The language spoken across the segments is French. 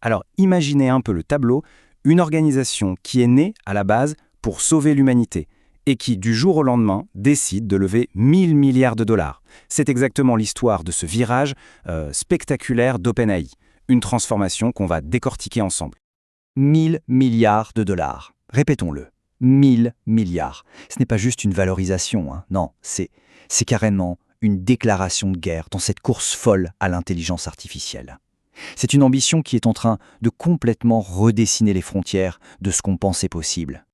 Alors imaginez un peu le tableau, une organisation qui est née à la base pour sauver l'humanité et qui, du jour au lendemain, décide de lever 1000 milliards de dollars. C'est exactement l'histoire de ce virage spectaculaire d'OpenAI, une transformation qu'on va décortiquer ensemble. 1000 milliards de dollars. Répétons-le. 1000 milliards. Ce n'est pas juste une valorisation, hein. Non, c'est carrément une déclaration de guerre dans cette course folle à l'intelligence artificielle. C'est une ambition qui est en train de complètement redessiner les frontières de ce qu'on pensait possible.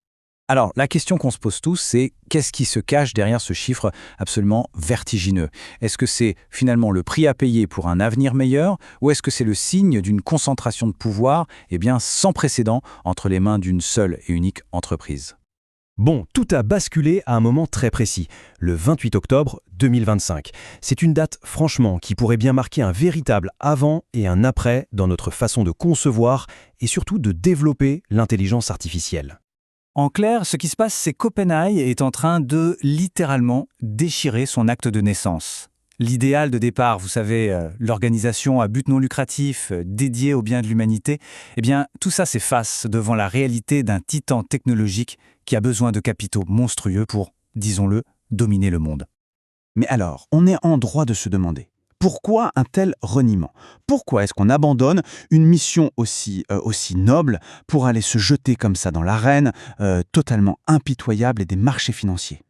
Alors, la question qu'on se pose tous, c'est qu'est-ce qui se cache derrière ce chiffre absolument vertigineux? Est-ce que c'est finalement le prix à payer pour un avenir meilleur ou est-ce que c'est le signe d'une concentration de pouvoir sans précédent entre les mains d'une seule et unique entreprise? Bon, tout a basculé à un moment très précis, le 28 octobre 2025. C'est une date, franchement, qui pourrait bien marquer un véritable avant et un après dans notre façon de concevoir et surtout de développer l'intelligence artificielle. En clair, ce qui se passe, c'est qu'OpenAI est en train de littéralement déchirer son acte de naissance. L'idéal de départ, vous savez, l'organisation à but non lucratif dédiée au bien de l'humanité, tout ça s'efface devant la réalité d'un titan technologique qui a besoin de capitaux monstrueux pour, disons-le, dominer le monde. Mais alors, on est en droit de se demander, pourquoi un tel reniement? Pourquoi est-ce qu'on abandonne une mission aussi noble pour aller se jeter comme ça dans l'arène, totalement impitoyable et des marchés financiers?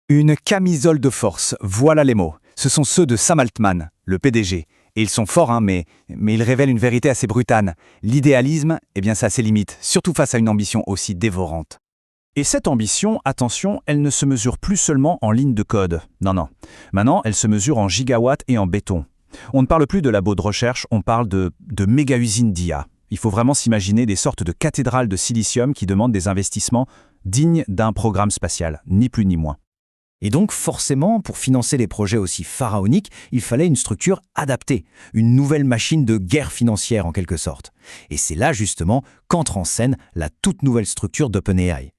Une camisole de force, voilà les mots. Ce sont ceux de Sam Altman, le PDG. Et ils sont forts, mais ils révèlent une vérité assez brutale. L'idéalisme, ça a ses limites, surtout face à une ambition aussi dévorante. Et cette ambition, attention, elle ne se mesure plus seulement en lignes de code. Non. Maintenant, elle se mesure en gigawatts et en béton. On ne parle plus de labos de recherche, on parle de méga-usines d'IA. Il faut vraiment s'imaginer des sortes de cathédrales de silicium qui demandent des investissements dignes d'un programme spatial, ni plus ni moins. Et donc, forcément, pour financer les projets aussi pharaoniques, il fallait une structure adaptée, une nouvelle machine de guerre financière en quelque sorte. Et c'est là, justement, qu'entre en scène la toute nouvelle structure d'OpenAI.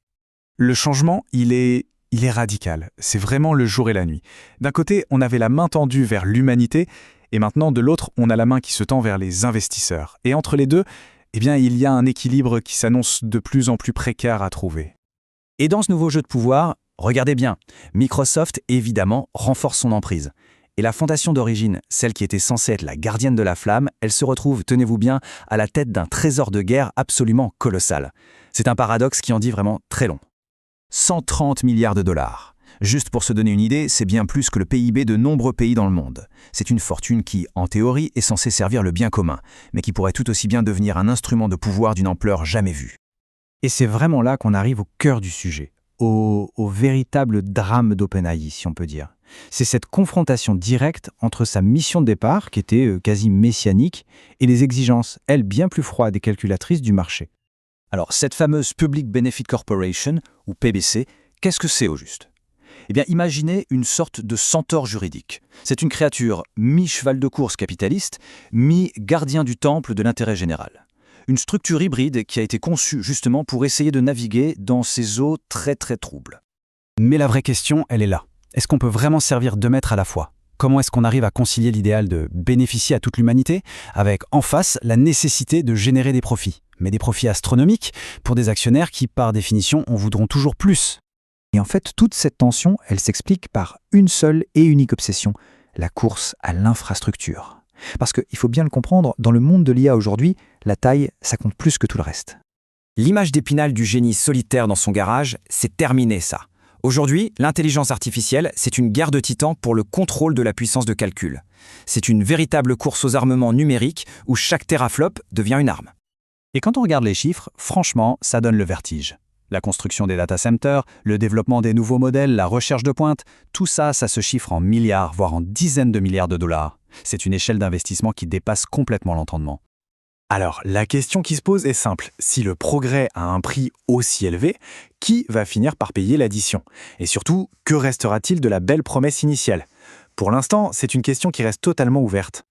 Le changement, il est radical. C'est vraiment le jour et la nuit. D'un côté, on avait la main tendue vers l'humanité, et maintenant, de l'autre, on a la main qui se tend vers les investisseurs. Et entre les deux, il y a un équilibre qui s'annonce de plus en plus précaire à trouver. Et dans ce nouveau jeu de pouvoir, regardez bien, Microsoft, évidemment, renforce son emprise. Et la fondation d'origine, celle qui était censée être la gardienne de la flamme, elle se retrouve, tenez-vous bien, à la tête d'un trésor de guerre absolument colossal. C'est un paradoxe qui en dit vraiment très long. 130 milliards de dollars. Juste pour se donner une idée, c'est bien plus que le PIB de nombreux pays dans le monde. C'est une fortune qui, en théorie, est censée servir le bien commun, mais qui pourrait tout aussi bien devenir un instrument de pouvoir d'une ampleur jamais vue. Et c'est vraiment là qu'on arrive au cœur du sujet, au véritable drame d'OpenAI, si on peut dire. C'est cette confrontation directe entre sa mission de départ, qui était quasi messianique, et les exigences, elles, bien plus froides et calculatrices du marché. Alors, cette fameuse Public Benefit Corporation, ou PBC, qu'est-ce que c'est au juste? Imaginez une sorte de centaure juridique. C'est une créature mi-cheval de course capitaliste, mi-gardien du temple de l'intérêt général. Une structure hybride qui a été conçue justement pour essayer de naviguer dans ces eaux très très troubles. Mais la vraie question, elle est là. Est-ce qu'on peut vraiment servir deux maîtres à la fois? Comment est-ce qu'on arrive à concilier l'idéal de bénéficier à toute l'humanité avec, en face, la nécessité de générer des profits? Mais des profits astronomiques pour des actionnaires qui, par définition, en voudront toujours plus. Et en fait, toute cette tension, elle s'explique par une seule et unique obsession, la course à l'infrastructure. Parce qu'il faut bien le comprendre, dans le monde de l'IA aujourd'hui, la taille, ça compte plus que tout le reste. L'image d'Épinal du génie solitaire dans son garage, c'est terminé ça. Aujourd'hui, l'intelligence artificielle, c'est une guerre de titans pour le contrôle de la puissance de calcul. C'est une véritable course aux armements numériques où chaque teraflop devient une arme. Et quand on regarde les chiffres, franchement, ça donne le vertige. La construction des data centers, le développement des nouveaux modèles, la recherche de pointe, tout ça, ça se chiffre en milliards, voire en dizaines de milliards de dollars. C'est une échelle d'investissement qui dépasse complètement l'entendement. Alors, la question qui se pose est simple. Si le progrès a un prix aussi élevé, qui va finir par payer l'addition? Et surtout, que restera-t-il de la belle promesse initiale? Pour l'instant, c'est une question qui reste totalement ouverte.